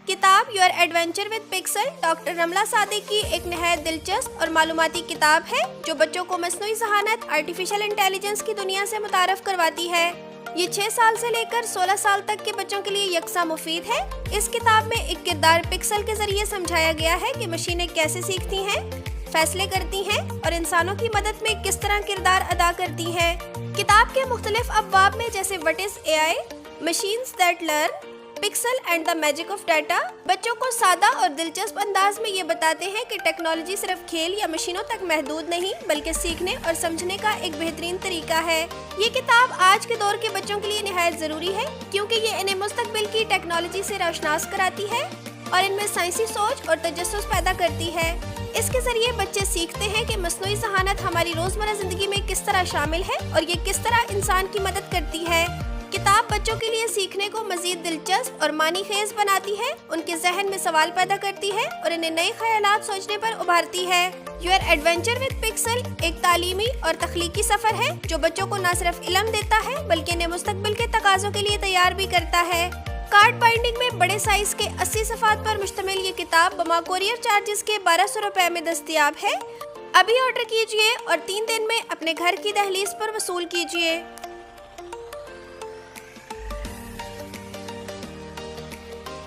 किताब your adventure with pixel doctor Ramla Sadiq की एक नहायत दिलचस्प और मालूमाती किताब है जो बच्चों को मस्नूई ज़हानत आर्टिफिशियल इंटेलिजेंस की दुनिया से मुतारफ करवाती है। ये 6 साल से लेकर 16 साल तक के बच्चों के लिए यकसा मुफीद है। इस किताब में एक किरदार पिक्सल के जरिए समझाया गया है कि मशीनें कैसे सीखती हैं, फैसले करती हैं और इंसानों की मदद में किस तरह किरदार अदा करती हैं। किताब के मुख्तलिफ अब्वाब में जैसे what is AI, machines that learn, pixel and the magic of data बच्चों को सादा और दिलचस्प अंदाज में ये बताते हैं कि टेक्नोलॉजी सिर्फ खेल या मशीनों तक महदूद नहीं बल्कि सीखने और समझने का एक बेहतरीन तरीका है। ये किताब आज के दौर के बच्चों के लिए निहायत ज़रूरी है क्योंकि ये इन्हें मुस्तकबिल की टेक्नोलॉजी से रोशनास कराती है और इनमें साइंसी सोच और तजस्सुस पैदा करती है। इसके ज़रिए बच्चे सीखते हैं कि मस्नूई ज़हानत हमारी रोज़मर्रा ज़िंदगी में किस तरह शामिल है और ये किस तरह इंसान की मदद करती है। किताब बच्चों के लिए सीखने को मजीद दिलचस्प और मानी खेज बनाती है, उनके जहन में सवाल पैदा करती है और इन्हें नए ख्यालात सोचने पर उभारती है। योर एडवेंचर विद पिक्सल एक तालीमी और तख्लीकी सफ़र है जो बच्चों को न सिर्फ इल्म देता है बल्कि इन्हें मुस्तकबिल के तकाज़ों के लिए तैयार भी करता है। कार्ड बाइंडिंग में बड़े साइज के 80 सफ़ात पर मुश्तमिल ये किताब बमा कोरियर चार्जेस के 1200 रुपए में दस्तयाब है। अभी ऑर्डर कीजिए और 3 दिन में अपने घर की दहलीज पर वसूल कीजिए।